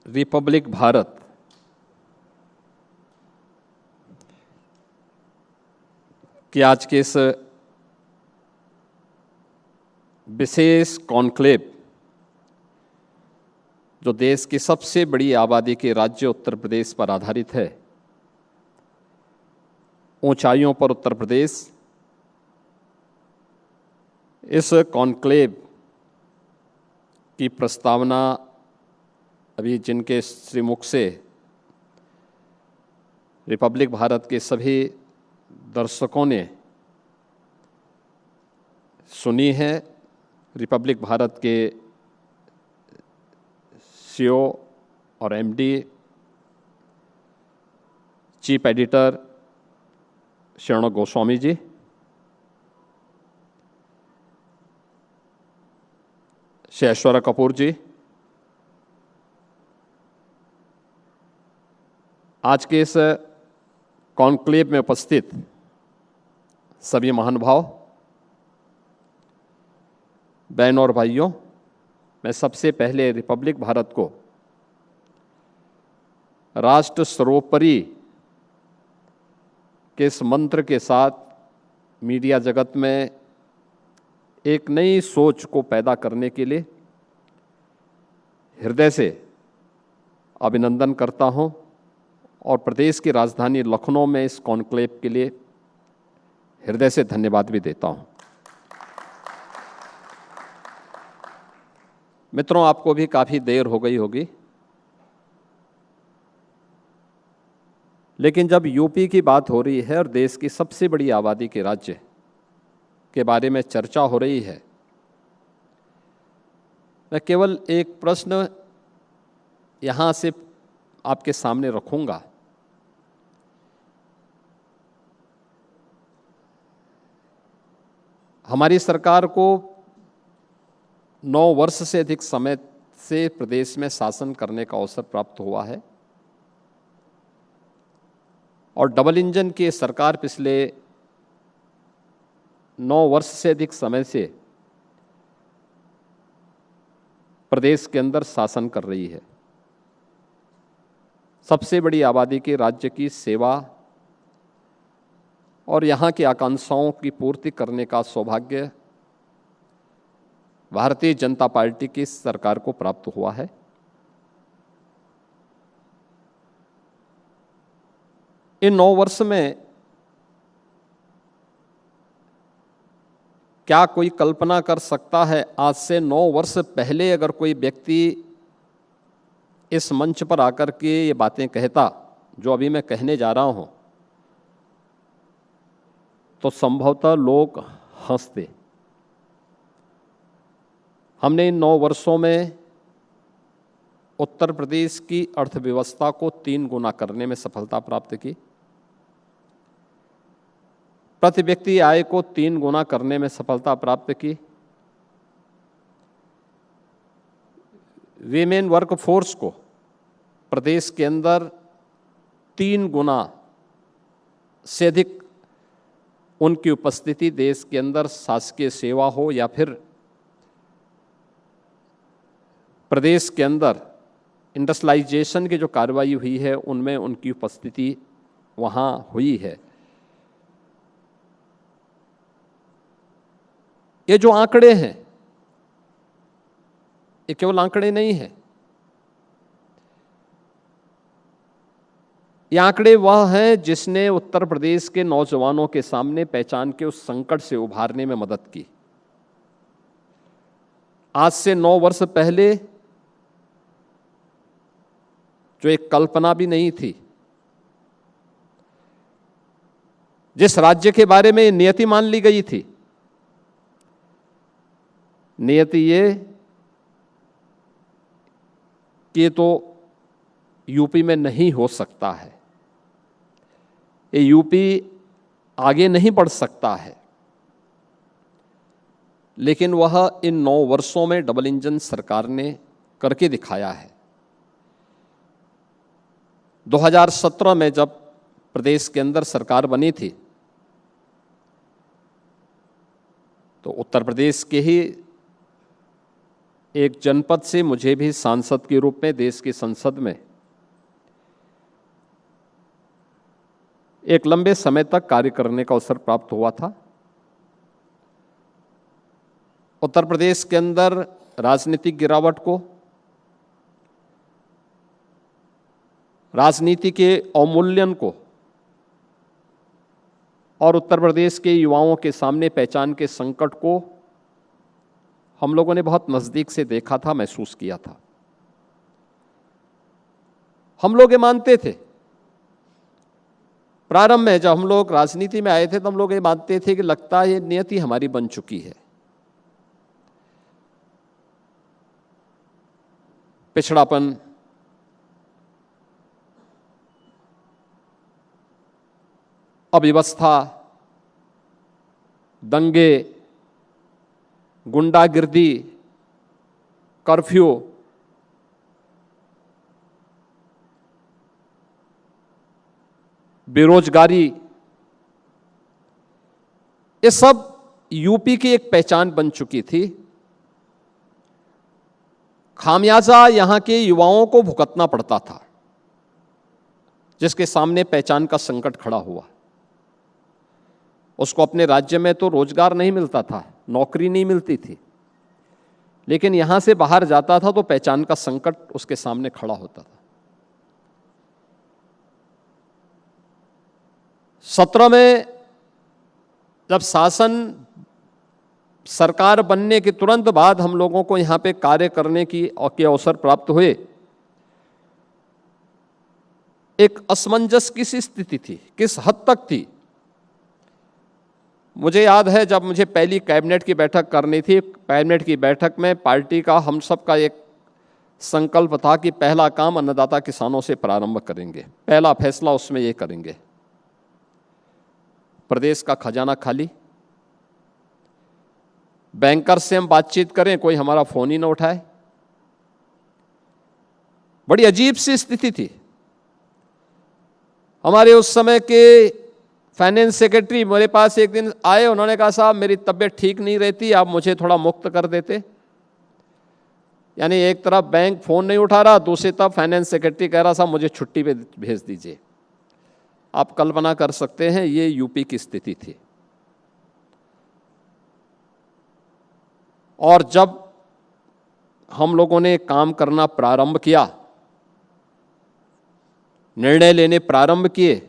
Republic Bharat कि आज के इस विशेष कॉन्क्लेव जो देश की सबसे बड़ी आबादी के राज्य उत्तर प्रदेश पर आधारित है, ऊंचाइयों पर उत्तर प्रदेश, इस कॉन्क्लेव की प्रस्तावना अभी जिनके श्रीमुख से रिपब्लिक भारत के सभी दर्शकों ने सुनी है। रिपब्लिक भारत के सीईओ और MD, chief editor Shri Arnab Goswami ji, Shri Aishwarya Kapoor ji, आज के इस कॉन्क्लेव में उपस्थित सभी महानुभाव, बहनों और भाइयों, मैं सबसे पहले रिपब्लिक भारत को राष्ट्र सर्वोपरि के इस मंत्र के साथ मीडिया जगत में एक नई सोच को पैदा करने के लिए हृदय से अभिनंदन करता हूं और प्रदेश की राजधानी लखनऊ में इस कॉन्क्लेव के लिए हृदय से धन्यवाद भी देता हूं। मित्रों, आपको भी काफ़ी देर हो गई होगी, लेकिन जब यूपी की बात हो रही है और देश की सबसे बड़ी आबादी के राज्य के बारे में चर्चा हो रही है, मैं केवल एक प्रश्न यहाँ से आपके सामने रखूंगा। हमारी सरकार को 9 वर्ष से अधिक समय से प्रदेश में शासन करने का अवसर प्राप्त हुआ है और डबल इंजन की सरकार पिछले 9 वर्ष से अधिक समय से प्रदेश के अंदर शासन कर रही है। सबसे बड़ी आबादी के राज्य की सेवा और यहाँ की आकांक्षाओं की पूर्ति करने का सौभाग्य भारतीय जनता पार्टी की सरकार को प्राप्त हुआ है। इन 9 वर्ष में क्या कोई कल्पना कर सकता है, आज से 9 वर्ष पहले अगर कोई व्यक्ति इस मंच पर आकर के ये बातें कहता जो अभी मैं कहने जा रहा हूं, तो संभवतः लोग हंसते। हमने इन 9 वर्षों में उत्तर प्रदेश की अर्थव्यवस्था को 3 गुना करने में सफलता प्राप्त की, प्रति व्यक्ति आय को 3 गुना करने में सफलता प्राप्त की, वीमेन वर्क फोर्स को प्रदेश के अंदर 3 गुना से अधिक उनकी उपस्थिति देश के अंदर शासकीय सेवा हो या फिर प्रदेश के अंदर इंडस्ट्रियलाइजेशन की जो कार्रवाई हुई है उनमें उनकी उपस्थिति वहाँ हुई है। ये जो आंकड़े हैं, ये केवल आंकड़े नहीं हैं, ये आंकड़े वह हैं जिसने उत्तर प्रदेश के नौजवानों के सामने पहचान के उस संकट से उभारने में मदद की। आज से 9 वर्ष पहले जो एक कल्पना भी नहीं थी, जिस राज्य के बारे में नियति मान ली गई थी, नियति ये कि ये तो यूपी में नहीं हो सकता है, ये यूपी आगे नहीं बढ़ सकता है, लेकिन वह इन 9 वर्षों में डबल इंजन सरकार ने करके दिखाया है। 2017 में जब प्रदेश के अंदर सरकार बनी थी तो उत्तर प्रदेश के ही एक जनपद से मुझे भी सांसद के रूप में देश की संसद में एक लंबे समय तक कार्य करने का अवसर प्राप्त हुआ था। उत्तर प्रदेश के अंदर राजनीतिक गिरावट को, राजनीति के अवमूल्यन को और उत्तर प्रदेश के युवाओं के सामने पहचान के संकट को हम लोगों ने बहुत नजदीक से देखा था, महसूस किया था। हम लोग ये मानते थे, प्रारंभ में जब हम लोग राजनीति में आए थे तो हम लोग ये मानते थे कि लगता है ये नियति हमारी बन चुकी है। पिछड़ापन, अव्यवस्था, दंगे, गुंडागिर्दी, कर्फ्यू, बेरोजगारी, ये सब यूपी की एक पहचान बन चुकी थी। खामियाजा यहां के युवाओं को भुगतना पड़ता था, जिसके सामने पहचान का संकट खड़ा हुआ। उसको अपने राज्य में तो रोजगार नहीं मिलता था, नौकरी नहीं मिलती थी, लेकिन यहां से बाहर जाता था तो पहचान का संकट उसके सामने खड़ा होता था। 17 में जब शासन सरकार बनने के तुरंत बाद हम लोगों को यहां पे कार्य करने के अवसर प्राप्त हुए, एक असमंजस की सी स्थिति थी। किस हद तक थी? मुझे याद है जब मुझे पहली कैबिनेट की बैठक करनी थी, कैबिनेट की बैठक में पार्टी का हम सब का एक संकल्प था कि पहला काम अन्नदाता किसानों से प्रारंभ करेंगे, पहला फैसला उसमें ये करेंगे। प्रदेश का खजाना खाली, बैंकर से हम बातचीत करें, कोई हमारा फोन ही ना उठाए। बड़ी अजीब सी स्थिति थी। हमारे उस समय के फाइनेंस सेक्रेटरी मेरे पास एक दिन आए, उन्होंने कहा साहब मेरी तबीयत ठीक नहीं रहती, आप मुझे थोड़ा मुक्त कर देते। यानी एक तरफ बैंक फोन नहीं उठा रहा, दूसरी तरफ फाइनेंस सेक्रेटरी कह रहा साहब मुझे छुट्टी पे भेज दीजिए। आप कल्पना कर सकते हैं ये यूपी की स्थिति थी। और जब हम लोगों ने काम करना प्रारंभ किया, निर्णय लेने प्रारंभ किए,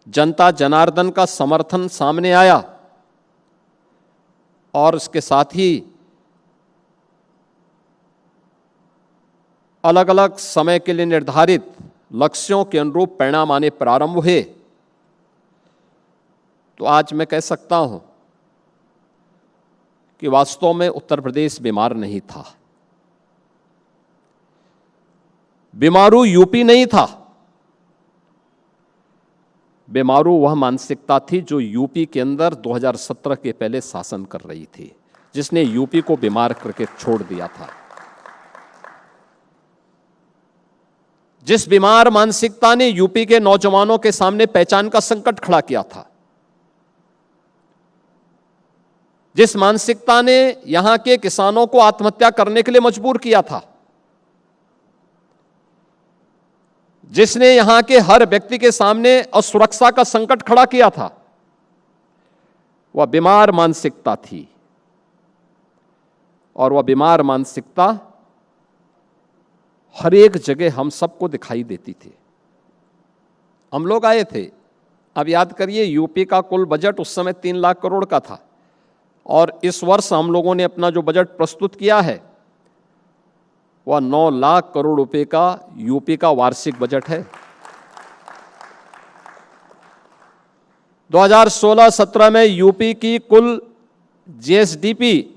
जनता जनार्दन का समर्थन सामने आया और इसके साथ ही अलग अलग समय के लिए निर्धारित लक्ष्यों के अनुरूप परिणाम आने प्रारंभ हुए, तो आज मैं कह सकता हूं कि वास्तव में उत्तर प्रदेश बीमार नहीं था। बीमारू यूपी नहीं था, बीमारू वह मानसिकता थी जो यूपी के अंदर 2017 के पहले शासन कर रही थी, जिसने यूपी को बीमार करके छोड़ दिया था। जिस बीमार मानसिकता ने यूपी के नौजवानों के सामने पहचान का संकट खड़ा किया था, जिस मानसिकता ने यहां के किसानों को आत्महत्या करने के लिए मजबूर किया था, जिसने यहां के हर व्यक्ति के सामने असुरक्षा का संकट खड़ा किया था, वह बीमार मानसिकता थी। और वह बीमार मानसिकता हर एक जगह हम सबको दिखाई देती थी। हम लोग आए थे, अब याद करिए यूपी का कुल बजट उस समय 3 लाख करोड़ का था, और इस वर्ष हम लोगों ने अपना जो बजट प्रस्तुत किया है वह 9 लाख करोड़ रुपए का यूपी का वार्षिक बजट है। 2016-17 में यूपी की कुल जीएसडीपी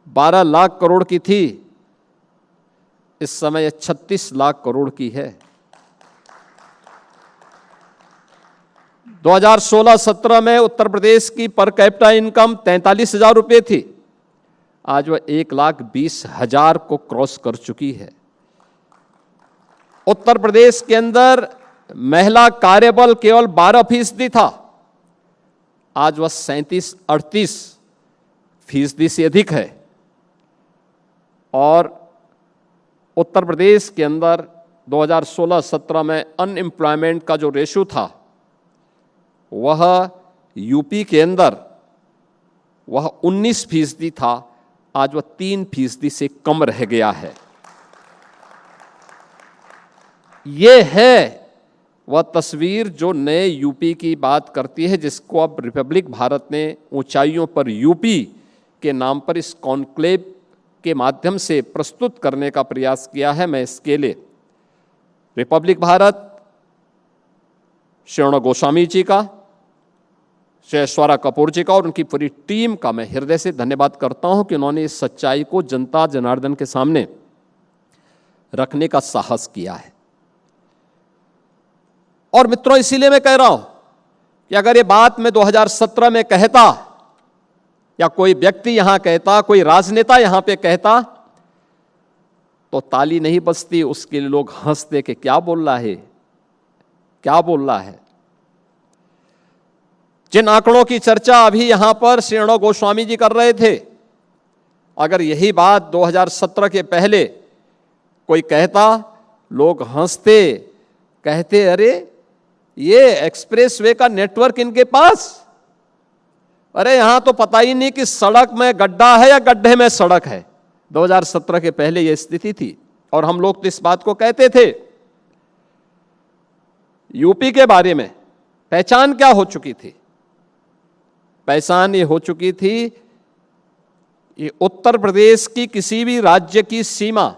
12 लाख करोड़ की थी, इस समय 36 लाख करोड़ की है। 2016-17 में उत्तर प्रदेश की पर कैपिटा इनकम 43,000 रुपये थी, आज वह 1,20,000 को क्रॉस कर चुकी है। उत्तर प्रदेश के अंदर महिला कार्यबल केवल 12% था, आज वह 37-38% से अधिक है। और उत्तर प्रदेश के अंदर 2016-17 में अनएम्प्लॉयमेंट का जो रेशो था वह यूपी के अंदर वह 19% था, आज वह 3% से कम रह गया है। ये है वह तस्वीर जो नए यूपी की बात करती है, जिसको अब रिपब्लिक भारत ने ऊंचाइयों पर यूपी के नाम पर इस कॉन्क्लेव के माध्यम से प्रस्तुत करने का प्रयास किया है। मैं इसके लिए रिपब्लिक भारत, श्री गोस्वामी जी का, श्री ऐश्वर्या कपूर जी का और उनकी पूरी टीम का मैं हृदय से धन्यवाद करता हूं कि उन्होंने इस सच्चाई को जनता जनार्दन के सामने रखने का साहस किया है। और मित्रों, इसीलिए मैं कह रहा हूं कि अगर ये बात मैं 2017 में कहता या कोई व्यक्ति यहां कहता, कोई राजनेता यहां पे कहता, तो ताली नहीं बजती, उसके लिए लोग हंसते कि क्या बोल रहा है, क्या बोल रहा है। जिन आंकड़ों की चर्चा अभी यहां पर श्री गोस्वामी जी कर रहे थे, अगर यही बात 2017 के पहले कोई कहता, लोग हंसते, कहते अरे ये एक्सप्रेसवे का नेटवर्क इनके पास, अरे यहां तो पता ही नहीं कि सड़क में गड्ढा है या गड्ढे में सड़क है। 2017 के पहले यह स्थिति थी और हम लोग तो इस बात को कहते थे। यूपी के बारे में पहचान क्या हो चुकी थी? पहचान ये हो चुकी थी, ये उत्तर प्रदेश की किसी भी राज्य की सीमा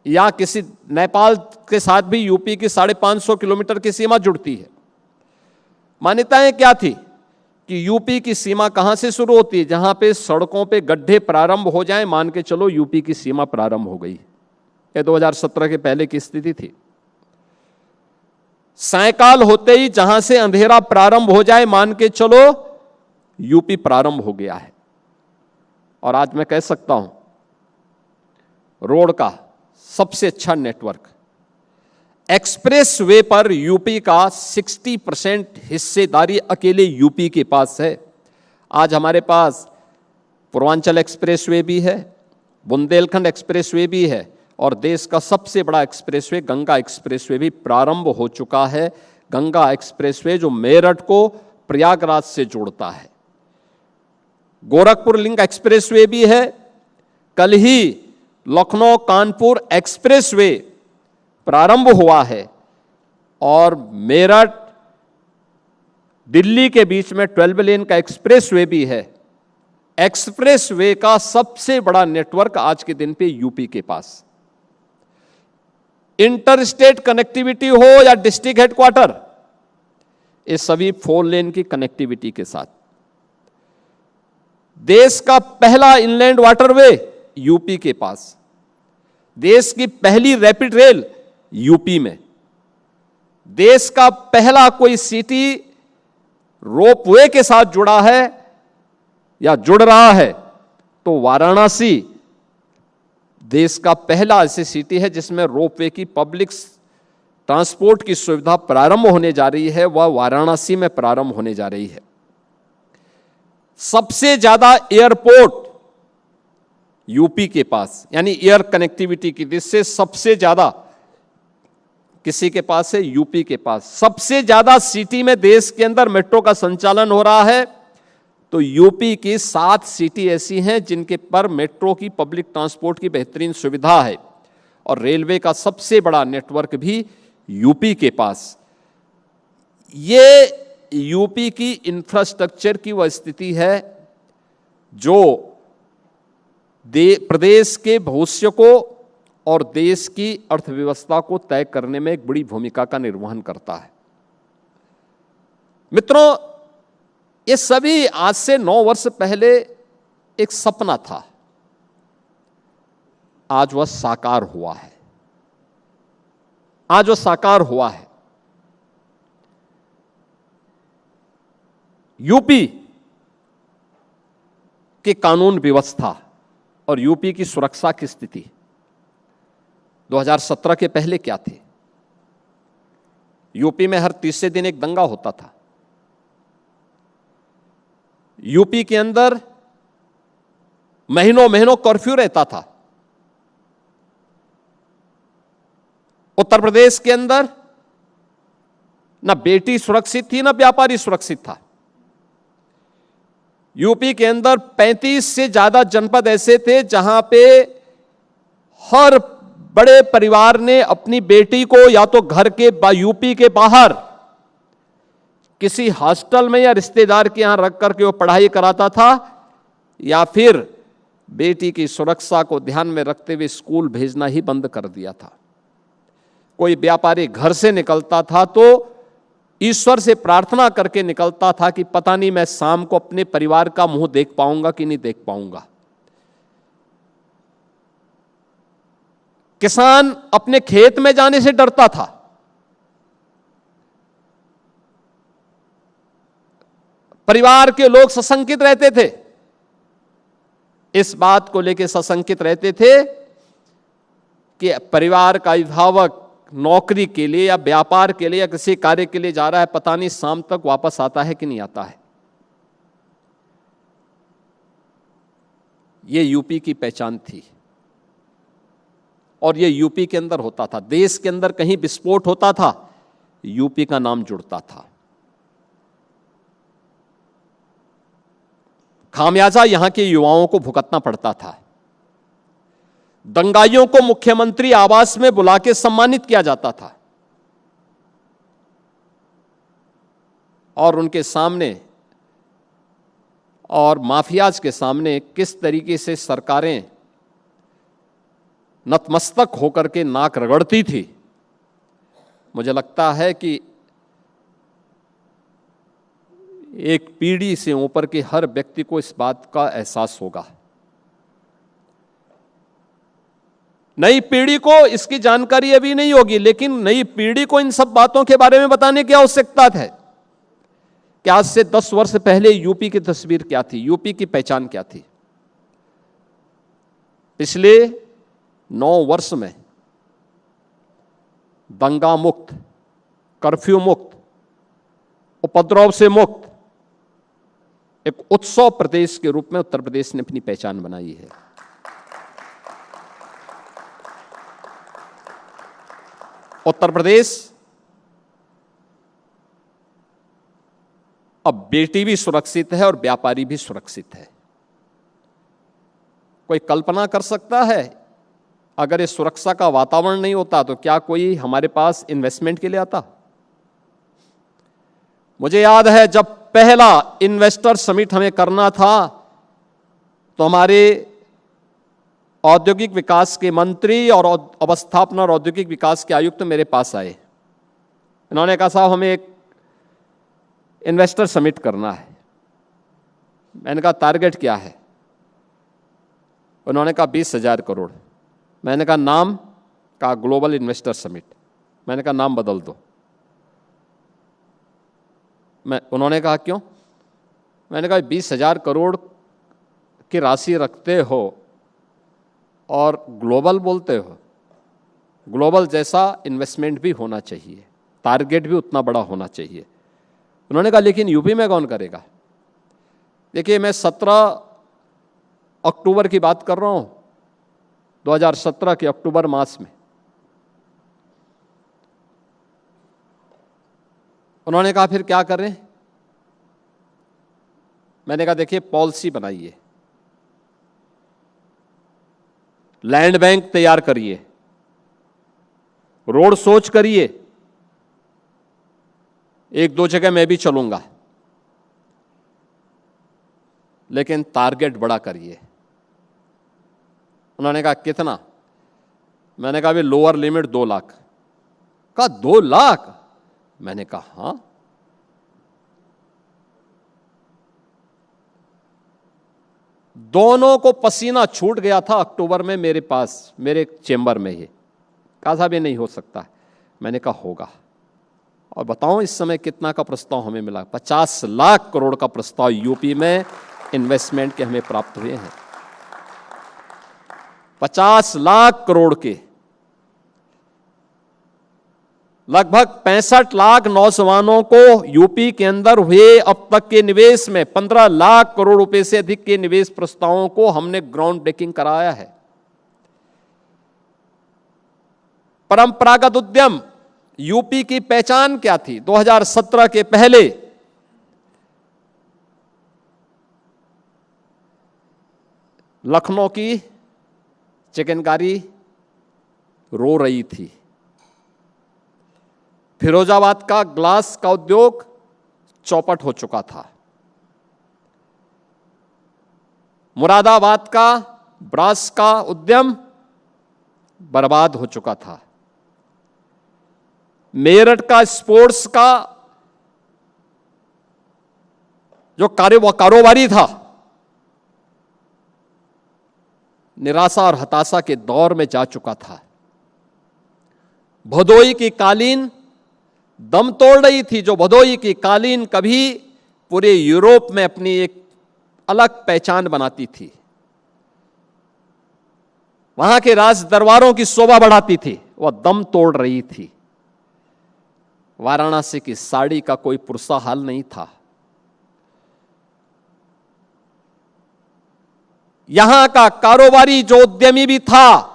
या किसी नेपाल के साथ भी यूपी की 550 किलोमीटर की सीमा जुड़ती है। मान्यताएं क्या थी कि यूपी की सीमा कहां से शुरू होती है? जहां पे सड़कों पे गड्ढे प्रारंभ हो जाएं, मान के चलो यूपी की सीमा प्रारंभ हो गई। ये 2017 के पहले की स्थिति थी। सायकाल होते ही जहां से अंधेरा प्रारंभ हो जाए, मान के चलो यूपी प्रारंभ हो गया है। और आज मैं कह सकता हूं रोड का सबसे अच्छा नेटवर्क एक्सप्रेस वे पर यूपी का 60% हिस्सेदारी अकेले यूपी के पास है। आज हमारे पास पूर्वांचल एक्सप्रेस वे भी है, बुंदेलखंड एक्सप्रेस वे भी है और देश का सबसे बड़ा express way Ganga express way भी प्रारंभ हो चुका है। गंगा एक्सप्रेस वे जो मेरठ को प्रयागराज से जोड़ता है। गोरखपुर लिंक एक्सप्रेस वे भी है। कल ही लखनऊ कानपुर एक्सप्रेस वे प्रारंभ हुआ है और मेरठ दिल्ली के बीच में 12 लेन का एक्सप्रेस वे भी है। एक्सप्रेस वे का सबसे बड़ा नेटवर्क आज के दिन पे यूपी के पास। इंटरस्टेट कनेक्टिविटी हो या डिस्ट्रिक्ट हेडक्वार्टर, ये सभी 4 लेन की कनेक्टिविटी के साथ। देश का पहला इनलैंड वाटरवे यूपी के पास। देश की पहली रैपिड रेल यूपी में। देश का पहला कोई सिटी रोपवे के साथ जुड़ा है या जुड़ रहा है तो वाराणसी देश का पहला ऐसी सिटी है जिसमें रोपवे की पब्लिक ट्रांसपोर्ट की सुविधा प्रारंभ होने जा रही है। वह वाराणसी में प्रारंभ होने जा रही है। सबसे ज्यादा एयरपोर्ट यूपी के पास, यानी एयर कनेक्टिविटी की दृष्टि से सबसे ज्यादा किसी के पास है? यूपी के पास। सबसे ज्यादा सिटी में देश के अंदर मेट्रो का संचालन हो रहा है तो यूपी की 7 सिटी ऐसी हैं जिनके पर मेट्रो की पब्लिक ट्रांसपोर्ट की बेहतरीन सुविधा है और रेलवे का सबसे बड़ा नेटवर्क भी यूपी के पास। ये यूपी की इंफ्रास्ट्रक्चर की वह स्थिति है जो प्रदेश के भविष्य को और देश की अर्थव्यवस्था को तय करने में एक बड़ी भूमिका का निर्वहन करता है। मित्रों, ये सभी आज से 9 वर्ष पहले एक सपना था, आज वह साकार हुआ है। आज वह साकार हुआ है। यूपी की कानून व्यवस्था और यूपी की सुरक्षा की स्थिति 2017 के पहले क्या थी? यूपी में हर तीसरे दिन एक दंगा होता था। यूपी के अंदर महीनों महीनों कर्फ्यू रहता था। उत्तर प्रदेश के अंदर ना बेटी सुरक्षित थी ना व्यापारी सुरक्षित था। यूपी के अंदर 35 से ज्यादा जनपद ऐसे थे जहां पे हर बड़े परिवार ने अपनी बेटी को या तो घर के यूपी के बाहर किसी हॉस्टल में या रिश्तेदार के यहां रख करके वो पढ़ाई कराता था, या फिर बेटी की सुरक्षा को ध्यान में रखते हुए स्कूल भेजना ही बंद कर दिया था। कोई व्यापारी घर से निकलता था तो ईश्वर से प्रार्थना करके निकलता था कि पता नहीं मैं शाम को अपने परिवार का मुंह देख पाऊंगा कि नहीं देख पाऊंगा। किसान अपने खेत में जाने से डरता था। परिवार के लोग सशंकित रहते थे, इस बात को लेकर सशंकित रहते थे कि परिवार का अभिभावक नौकरी के लिए या व्यापार के लिए या किसी कार्य के लिए जा रहा है, पता नहीं शाम तक वापस आता है कि नहीं आता है। यह यूपी की पहचान थी और यह यूपी के अंदर होता था। देश के अंदर कहीं विस्फोट होता था, यूपी का नाम जुड़ता था। खामियाजा यहां के युवाओं को भुगतना पड़ता था। दंगाइयों को मुख्यमंत्री आवास में बुला के सम्मानित किया जाता था और उनके सामने और माफियाज के सामने किस तरीके से सरकारें नतमस्तक होकर के नाक रगड़ती थी। मुझे लगता है कि एक पीढ़ी से ऊपर के हर व्यक्ति को इस बात का एहसास होगा। नई पीढ़ी को इसकी जानकारी अभी नहीं होगी, लेकिन नई पीढ़ी को इन सब बातों के बारे में बताने की आवश्यकता है कि आज से 10 वर्ष पहले यूपी की तस्वीर क्या थी, यूपी की पहचान क्या थी। पिछले 9 वर्ष में दंगा मुक्त, कर्फ्यू मुक्त, उपद्रव से मुक्त एक उत्सव प्रदेश के रूप में उत्तर प्रदेश ने अपनी पहचान बनाई है। उत्तर प्रदेश अब बेटी भी सुरक्षित है और व्यापारी भी सुरक्षित है। कोई कल्पना कर सकता है अगर इस सुरक्षा का वातावरण नहीं होता तो क्या कोई हमारे पास इन्वेस्टमेंट के लिए आता? मुझे याद है जब पहला इन्वेस्टर समिट हमें करना था तो हमारे औद्योगिक विकास के मंत्री और अवस्थापना और औद्योगिक विकास के आयुक्त मेरे पास आए। इन्होंने कहा साहब हमें एक इन्वेस्टर समिट करना है। मैंने कहा टारगेट क्या है? उन्होंने कहा 20,000 करोड़। मैंने कहा नाम? कहा ग्लोबल इन्वेस्टर समिट। मैंने कहा नाम बदल दो। उन्होंने कहा क्यों? मैंने कहा 20,000 करोड़ की राशि रखते हो और ग्लोबल बोलते हो। ग्लोबल जैसा इन्वेस्टमेंट भी होना चाहिए, टारगेट भी उतना बड़ा होना चाहिए। उन्होंने कहा लेकिन यूपी में कौन करेगा? देखिए मैं 17 अक्टूबर की बात कर रहा हूं, 2017 के अक्टूबर मास में। उन्होंने कहा फिर क्या करें? मैंने कहा देखिए पॉलिसी बनाइए, लैंड बैंक तैयार करिए, रोड सोच करिए। 1-2 जगह मैं भी चलूंगा, लेकिन टारगेट बड़ा करिए। उन्होंने कहा कितना? मैंने कहा भी लोअर लिमिट 2 लाख। कहा 2 लाख? मैंने कहा हां। दोनों को पसीना छूट गया था अक्टूबर में मेरे पास, मेरे चेंबर में ही। कहा साहब ये नहीं हो सकता। मैंने कहा होगा। और बताओ इस समय कितना का प्रस्ताव हमें मिला? 50 लाख करोड़ का प्रस्ताव यूपी में इन्वेस्टमेंट के हमें प्राप्त हुए हैं। 50 लाख करोड़ के लगभग 65 लाख नौजवानों को यूपी के अंदर हुए अब तक के निवेश में 15 लाख करोड़ रुपए से अधिक के निवेश प्रस्तावों को हमने ग्राउंड ब्रेकिंग कराया है। परंपरागत उद्यम, यूपी की पहचान क्या थी 2017 के पहले? लखनऊ की चिकनकारी रो रही थी, फिरोजाबाद का ग्लास का उद्योग चौपट हो चुका था, मुरादाबाद का ब्रास का उद्यम बर्बाद हो चुका था, मेरठ का स्पोर्ट्स का जो कारोबारी था निराशा और हताशा के दौर में जा चुका था, भदोई की कालीन दम तोड़ रही थी, जो भदोई की कालीन कभी पूरे यूरोप में अपनी एक अलग पहचान बनाती थी, वहां के राज दरबारों की शोभा बढ़ाती थी, वह दम तोड़ रही थी। वाराणसी की साड़ी का कोई पुरसा हाल नहीं था। यहां का कारोबारी जो उद्यमी भी था,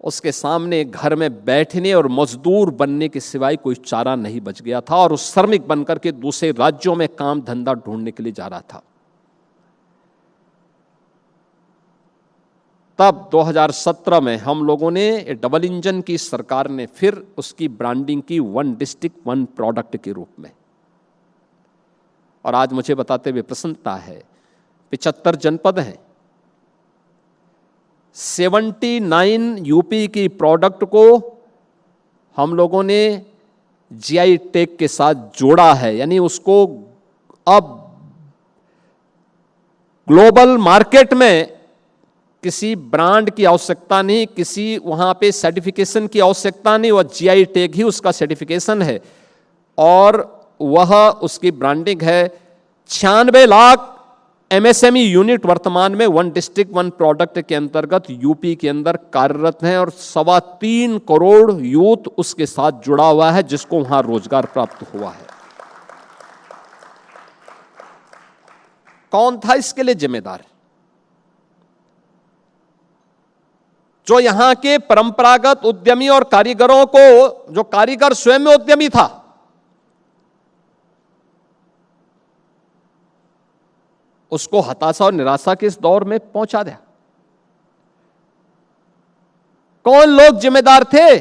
उसके सामने घर में बैठने और मजदूर बनने के सिवाय कोई चारा नहीं बच गया था, और उस श्रमिक बनकर के दूसरे राज्यों में काम धंधा ढूंढने के लिए जा रहा था। तब 2017 में हम लोगों ने डबल इंजन की सरकार ने फिर उसकी ब्रांडिंग की वन डिस्ट्रिक्ट वन प्रोडक्ट के रूप में, और आज मुझे बताते हुए प्रसन्नता है 75 जनपद हैं, 79 यूपी की प्रोडक्ट को हम लोगों ने जीआई टैग के साथ जोड़ा है, यानी उसको अब ग्लोबल मार्केट में किसी ब्रांड की आवश्यकता नहीं, किसी वहां पे सर्टिफिकेशन की आवश्यकता नहीं, वह जीआई टैग ही उसका सर्टिफिकेशन है और वह उसकी ब्रांडिंग है। 96 लाख एमएसएमई यूनिट वर्तमान में वन डिस्ट्रिक्ट वन प्रोडक्ट के अंतर्गत यूपी के अंदर कार्यरत हैं और 3.25 करोड़ यूथ उसके साथ जुड़ा हुआ है, जिसको वहां रोजगार प्राप्त हुआ है। कौन था इसके लिए जिम्मेदार? जो यहां के परंपरागत उद्यमी और कारीगरों को, जो कारीगर स्वयं में उद्यमी था, उसको हताशा और निराशा के इस दौर में पहुंचा दिया। कौन लोग जिम्मेदार थे?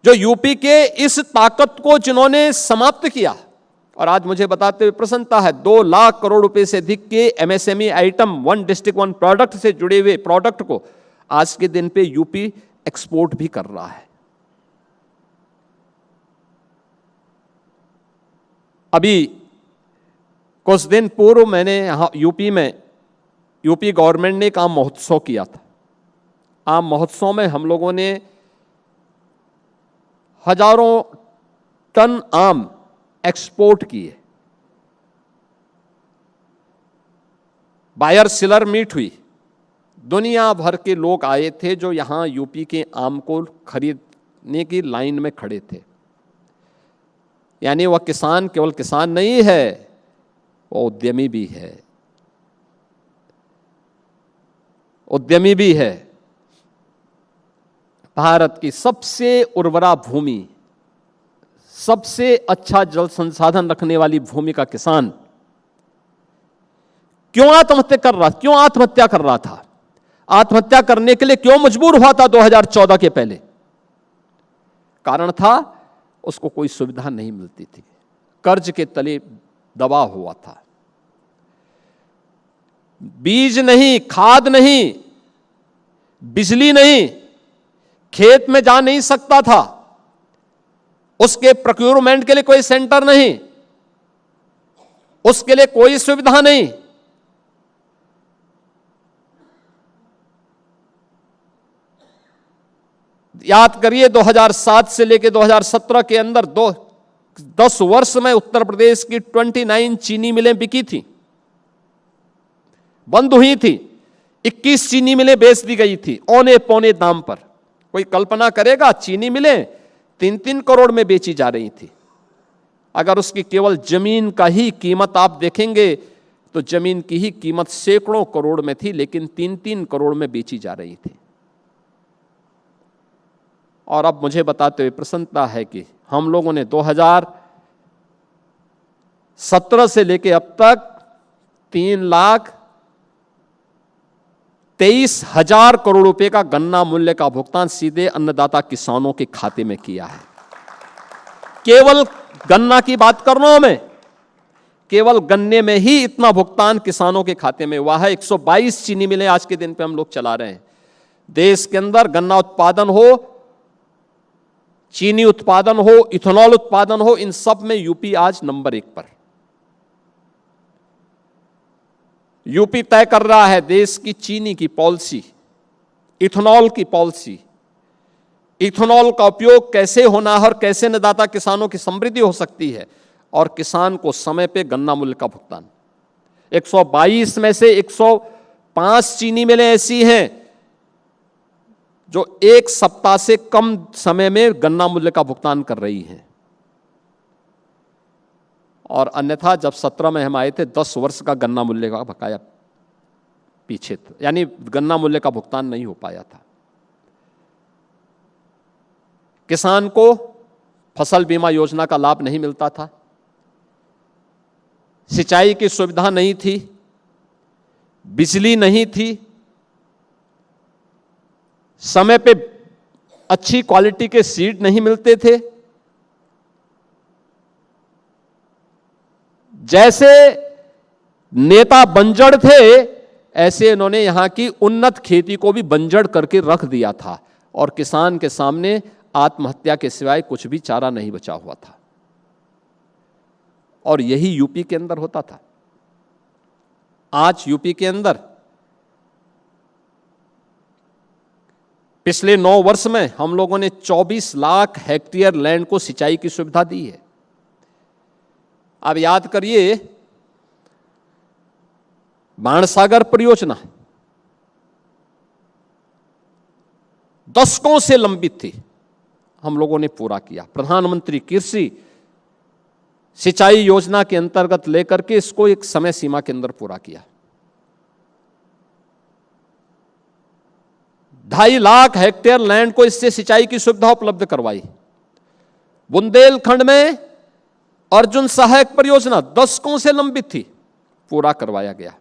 जो यूपी के इस ताकत को जिन्होंने समाप्त किया, और आज मुझे बताते हुए प्रसन्नता है 2 लाख करोड़ रुपए से अधिक के MSME item one district one product से जुड़े हुए प्रोडक्ट को आज के दिन पे यूपी एक्सपोर्ट भी कर रहा है। अभी कुछ दिन पूर्व मैंने यहां यूपी गवर्नमेंट ने एक आम महोत्सव किया था। आम महोत्सव में हम लोगों ने हजारों टन आम एक्सपोर्ट किए। बायर सेलर मीट हुई, दुनिया भर के लोग आए थे जो यहां यूपी के आम को खरीदने की लाइन में खड़े थे। यानी वह किसान केवल किसान नहीं है, वो उद्यमी भी है, उद्यमी भी है। भारत की सबसे उर्वरा भूमि, सबसे अच्छा जल संसाधन रखने वाली भूमि का किसान क्यों आत्महत्या कर रहा था? आत्महत्या करने के लिए क्यों मजबूर हुआ था 2014 के पहले? कारण था उसको कोई सुविधा नहीं मिलती थी, कर्ज के तले दबा हुआ था, बीज नहीं, खाद नहीं, बिजली नहीं, खेत में जा नहीं सकता था, उसके प्रोक्योरमेंट के लिए कोई सेंटर नहीं, उसके लिए कोई सुविधा नहीं। याद करिए 2007 से लेकर 2017 के अंदर 10 वर्ष में उत्तर प्रदेश की 29 चीनी मिलें बिकी थी, बंद हुई थी। 21 चीनी मिलें बेच दी गई थी औने पौने दाम पर। कोई कल्पना करेगा, चीनी मिलें 3-3 करोड़ में बेची जा रही थी। अगर उसकी केवल जमीन का ही कीमत आप देखेंगे तो जमीन की ही कीमत सैकड़ों करोड़ में थी, लेकिन 3-3 करोड़ में बेची जा रही थी। और अब मुझे बताते हुए प्रसन्नता है कि हम लोगों ने 2017 से लेकर अब तक 3,23,000 करोड़ रुपए का गन्ना मूल्य का भुगतान सीधे अन्नदाता किसानों के खाते में किया है। केवल गन्ना की बात कर रहा हूं मैं, केवल गन्ने में ही इतना भुगतान किसानों के खाते में हुआ है। 122 चीनी मिलें आज के दिन पे हम लोग चला रहे हैं। देश के अंदर गन्ना उत्पादन हो, चीनी उत्पादन हो, इथेनॉल उत्पादन हो, इन सब में यूपी आज नंबर 1 पर। यूपी तय कर रहा है देश की चीनी की पॉलिसी, इथेनॉल की पॉलिसी, इथेनॉल का उपयोग कैसे होना है और कैसे अन्नदाता किसानों की समृद्धि हो सकती है, और किसान को समय पे गन्ना मूल्य का भुगतान। 122 में से 105 चीनी मिलें ऐसी हैं जो 1 सप्ताह से कम समय में गन्ना मूल्य का भुगतान कर रही हैं, और अन्यथा जब 17 में हम आए थे 10 वर्ष का गन्ना मूल्य का बकाया पीछे था, यानी गन्ना मूल्य का भुगतान नहीं हो पाया था। किसान को फसल बीमा योजना का लाभ नहीं मिलता था, सिंचाई की सुविधा नहीं थी, बिजली नहीं थी, समय पे अच्छी क्वालिटी के सीड नहीं मिलते थे। जैसे नेता बंजर थे, ऐसे इन्होंने यहां की उन्नत खेती को भी बंजर करके रख दिया था, और किसान के सामने आत्महत्या के सिवाय कुछ भी चारा नहीं बचा हुआ था। और यही यूपी के अंदर होता था। आज यूपी के अंदर पिछले 9 वर्ष में हम लोगों ने 24 लाख हेक्टेयर लैंड को सिंचाई की सुविधा दी है। अब याद करिए, बाणसागर परियोजना दशकों से लंबित थी, हम लोगों ने पूरा किया। प्रधानमंत्री कृषि सिंचाई योजना के अंतर्गत लेकर के इसको एक समय सीमा के अंदर पूरा किया। 2.5 लाख हेक्टेयर लैंड को इससे सिंचाई की सुविधा उपलब्ध करवाई। बुंदेलखंड में अर्जुन सहायक परियोजना दशकों से लंबित थी, पूरा करवाया गया।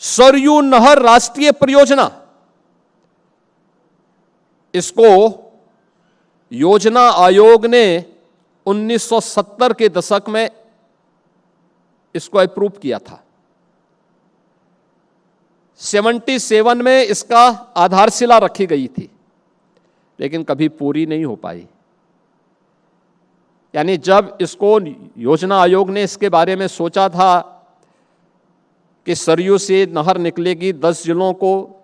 सरयू नहर राष्ट्रीय परियोजना, इसको योजना आयोग ने 1970 के दशक में इसको अप्रूव किया था। 77 में इसका आधारशिला रखी गई थी, लेकिन कभी पूरी नहीं हो पाई। यानी जब इसको योजना आयोग ने इसके बारे में सोचा था कि सरयू से नहर निकलेगी, 10 जिलों को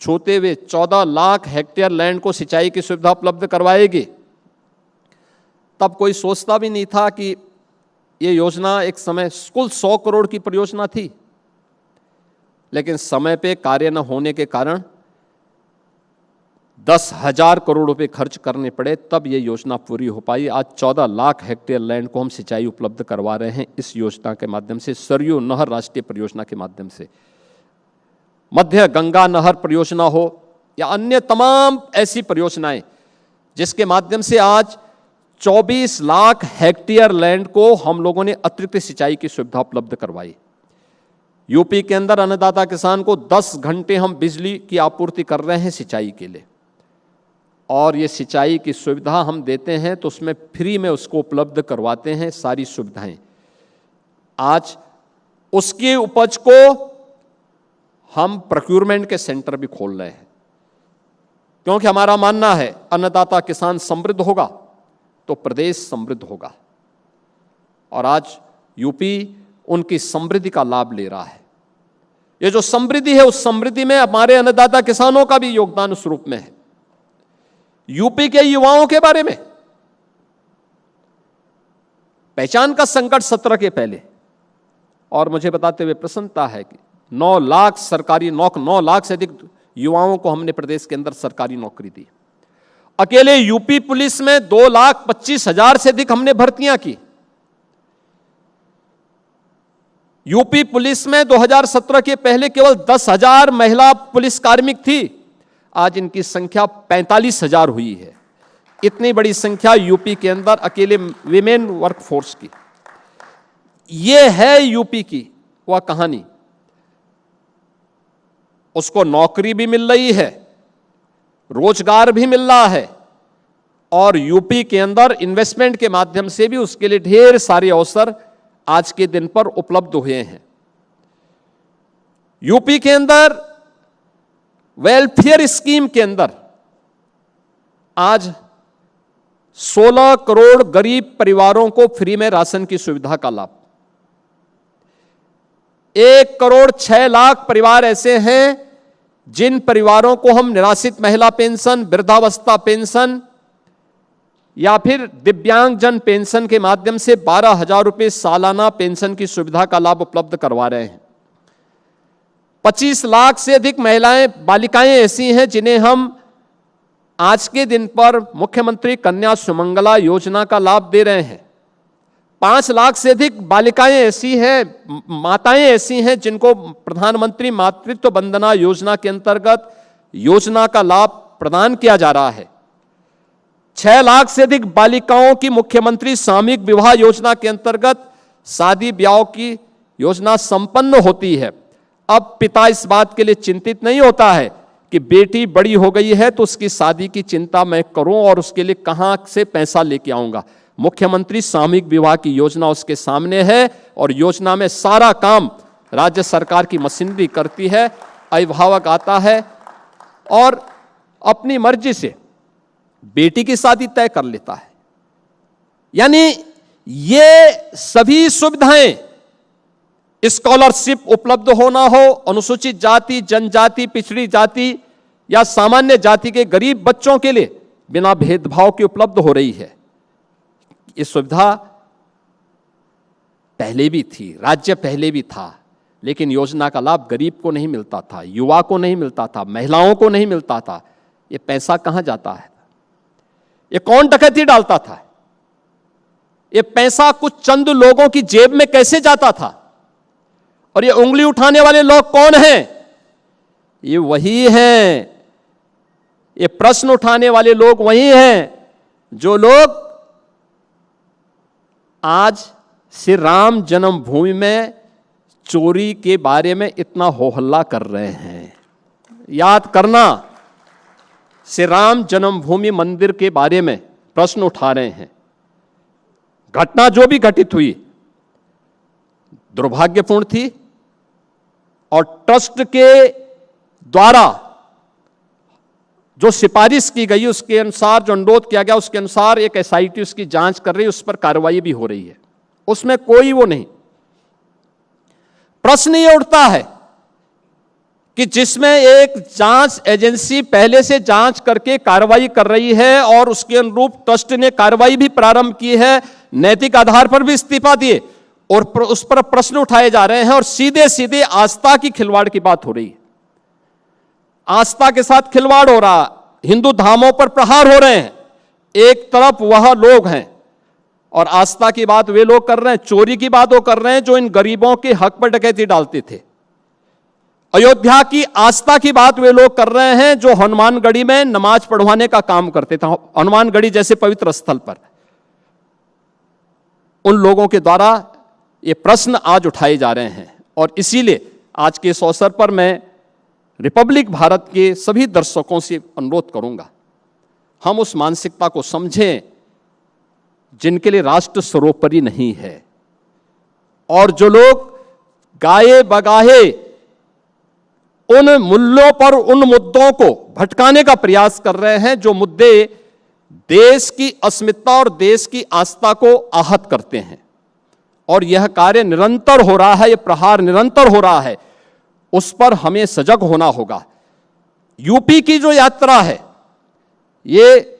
छूते हुए 14 लाख हेक्टेयर लैंड को सिंचाई की सुविधा उपलब्ध करवाएगी, तब कोई सोचता भी नहीं था कि ये योजना एक समय कुल 100 करोड़ की परियोजना थी, लेकिन समय पे कार्य न होने के कारण 10,000 करोड़ रुपए खर्च करने पड़े, तब ये योजना पूरी हो पाई। आज 14 लाख हेक्टेयर लैंड को हम सिंचाई उपलब्ध करवा रहे हैं इस योजना के माध्यम से, सरयू नहर राष्ट्रीय परियोजना के माध्यम से। मध्य गंगा नहर परियोजना हो या अन्य तमाम ऐसी परियोजनाएं, जिसके माध्यम से आज 24 लाख हेक्टेयर लैंड को हम लोगों ने अतिरिक्त सिंचाई की सुविधा उपलब्ध करवाई। यूपी के अंदर अन्नदाता किसान को 10 घंटे हम बिजली की आपूर्ति कर रहे हैं सिंचाई के लिए, और ये सिंचाई की सुविधा हम देते हैं तो उसमें फ्री में उसको उपलब्ध करवाते हैं सारी सुविधाएं। आज उसकी उपज को हम प्रोक्यूरमेंट के सेंटर भी खोल रहे हैं, क्योंकि हमारा मानना है अन्नदाता किसान समृद्ध होगा तो प्रदेश समृद्ध होगा, और आज यूपी उनकी समृद्धि का लाभ ले रहा है। ये जो समृद्धि है, उस समृद्धि में हमारे अन्नदाता किसानों का भी योगदान उस रूप में है। यूपी के युवाओं के बारे में पहचान का संकट 17 के पहले, और मुझे बताते हुए प्रसन्नता है कि 9 लाख सरकारी 9 लाख से अधिक युवाओं को हमने प्रदेश के अंदर सरकारी नौकरी दी। अकेले यूपी पुलिस में 2,25,000 से अधिक हमने भर्तियां की। यूपी पुलिस में 2017 के पहले केवल 10,000 महिला पुलिस कार्मिक थी, आज इनकी संख्या 45,000 हुई है। इतनी बड़ी संख्या यूपी के अंदर अकेले विमेन वर्कफोर्स की। यह है यूपी की वह कहानी। उसको नौकरी भी मिल रही है, रोजगार भी मिल रहा है, और यूपी के अंदर इन्वेस्टमेंट के माध्यम से भी उसके लिए ढेर सारे अवसर आज के दिन पर उपलब्ध हुए हैं। यूपी के अंदर वेलफेयर स्कीम के अंदर आज 16 करोड़ गरीब परिवारों को फ्री में राशन की सुविधा का लाभ। 1 करोड़ 6 लाख परिवार ऐसे हैं जिन परिवारों को हम निराश्रित महिला पेंशन, वृद्धावस्था पेंशन या फिर दिव्यांगजन पेंशन के माध्यम से 12,000 रुपये सालाना पेंशन की सुविधा का लाभ उपलब्ध करवा रहे हैं। 25 लाख से अधिक महिलाएं, बालिकाएं ऐसी हैं जिन्हें हम आज के दिन पर मुख्यमंत्री कन्या सुमंगला योजना का लाभ दे रहे हैं। 5 लाख से अधिक बालिकाएं ऐसी हैं, माताएं ऐसी हैं जिनको प्रधानमंत्री मातृत्व वंदना योजना के अंतर्गत योजना का लाभ प्रदान किया जा रहा है। 6 लाख से अधिक बालिकाओं की मुख्यमंत्री सामूहिक विवाह योजना के अंतर्गत शादी ब्याह की योजना संपन्न होती है। अब पिता इस बात के लिए चिंतित नहीं होता है कि बेटी बड़ी हो गई है तो उसकी शादी की चिंता मैं करूं और उसके लिए कहां से पैसा लेके आऊंगा। मुख्यमंत्री सामूहिक विवाह की योजना उसके सामने है और योजना में सारा काम राज्य सरकार की मशीनरी करती है। अभिभावक आता है और अपनी मर्जी से बेटी की शादी तय कर लेता है। यानी ये सभी सुविधाएं, स्कॉलरशिप उपलब्ध होना हो, अनुसूचित जाति, जनजाति, पिछड़ी जाति या सामान्य जाति के गरीब बच्चों के लिए बिना भेदभाव के उपलब्ध हो रही है। ये सुविधा पहले भी थी, राज्य पहले भी था, लेकिन योजना का लाभ गरीब को नहीं मिलता था, युवा को नहीं मिलता था, महिलाओं को नहीं मिलता था। ये पैसा कहां जाता है? ये कौन डकैती डालता था? ये पैसा कुछ चंद लोगों की जेब में कैसे जाता था? और ये उंगली उठाने वाले लोग कौन हैं? ये वही हैं, ये प्रश्न उठाने वाले लोग वही हैं जो लोग आज श्री राम जन्मभूमि में चोरी के बारे में इतना हो हल्ला कर रहे हैं। याद करना, श्री राम जन्मभूमि मंदिर के बारे में प्रश्न उठा रहे हैं। घटना जो भी घटित हुई दुर्भाग्यपूर्ण थी और ट्रस्ट के द्वारा जो सिफारिश की गई उसके अनुसार, जो अनुरोध किया गया उसके अनुसार एक एसआईटी उसकी जांच कर रही है, उस पर कार्रवाई भी हो रही है, उसमें कोई वो नहीं। प्रश्न ये उठता है कि जिसमें एक जांच एजेंसी पहले से जांच करके कार्रवाई कर रही है और उसके अनुरूप ट्रस्ट ने कार्रवाई भी प्रारंभ की है, नैतिक आधार पर भी इस्तीफा दिए और उस पर प्रश्न उठाए जा रहे हैं और सीधे सीधे आस्था की खिलवाड़ की बात हो रही है। आस्था के साथ खिलवाड़ हो रहा, हिंदू धामों पर प्रहार हो रहे हैं। एक तरफ वह लोग हैं और आस्था की बात वे लोग कर रहे हैं, चोरी की बात वो कर रहे हैं जो इन गरीबों के हक पर डकैती डालते थे। अयोध्या की आस्था की बात वे लोग कर रहे हैं जो हनुमानगढ़ी में नमाज पढ़वाने का काम करते थे, हनुमानगढ़ी जैसे पवित्र स्थल पर। उन लोगों के द्वारा ये प्रश्न आज उठाए जा रहे हैं और इसीलिए आज के इस अवसर पर मैं रिपब्लिक भारत के सभी दर्शकों से अनुरोध करूंगा, हम उस मानसिकता को समझें जिनके लिए राष्ट्र सर्वोपरि नहीं है और जो लोग गाए बगाहे उन मूल्यों पर, उन मुद्दों को भटकाने का प्रयास कर रहे हैं जो मुद्दे देश की अस्मिता और देश की आस्था को आहत करते हैं। और यह कार्य निरंतर हो रहा है, यह प्रहार निरंतर हो रहा है, उस पर हमें सजग होना होगा। यूपी की जो यात्रा है, ये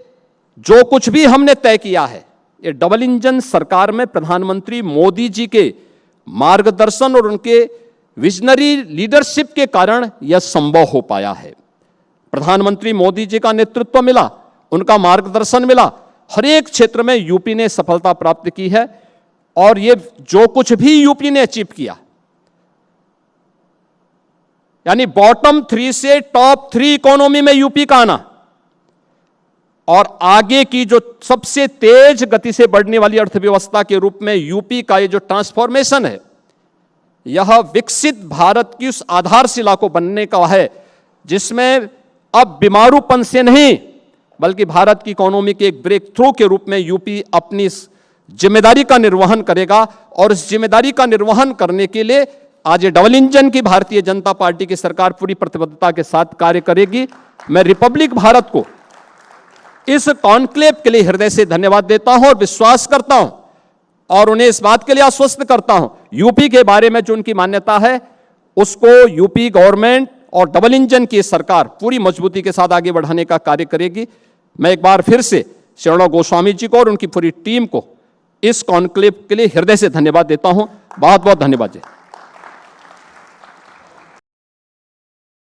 जो कुछ भी हमने तय किया है, ये डबल इंजन सरकार में प्रधानमंत्री मोदी जी के मार्गदर्शन और उनके विजनरी लीडरशिप के कारण यह संभव हो पाया है। प्रधानमंत्री मोदी जी का नेतृत्व मिला, उनका मार्गदर्शन मिला, हर एक क्षेत्र में यूपी ने सफलता प्राप्त की है। और ये जो कुछ भी यूपी ने अचीव किया, यानी बॉटम 3 से टॉप 3 इकोनॉमी में यूपी का आना, और आगे की जो सबसे तेज गति से बढ़ने वाली अर्थव्यवस्था के रूप में यूपी का ये जो ट्रांसफॉर्मेशन है, यह विकसित भारत की उस आधारशिला को बनने का है जिसमें अब बीमारूपन से नहीं बल्कि भारत की इकोनॉमी के एक ब्रेक थ्रू के रूप में यूपी अपनी इस जिम्मेदारी का निर्वहन करेगा। और इस जिम्मेदारी का निर्वहन करने के लिए आज ये डबल इंजन की भारतीय जनता पार्टी की सरकार पूरी प्रतिबद्धता के साथ कार्य करेगी। मैं रिपब्लिक भारत को इस कॉन्क्लेव के लिए हृदय से धन्यवाद देता हूं और विश्वास करता हूं और उन्हें इस बात के लिए आश्वस्त करता हूं, यूपी के बारे में जो उनकी मान्यता है उसको यूपी गवर्नमेंट और डबल इंजन की सरकार पूरी मजबूती के साथ आगे बढ़ाने का कार्य करेगी। मैं एक बार फिर से शरणो गोस्वामी जी को और उनकी पूरी टीम को इस कॉन्क्लेव के लिए हृदय से धन्यवाद देता हूं। बहुत बहुत धन्यवाद जी।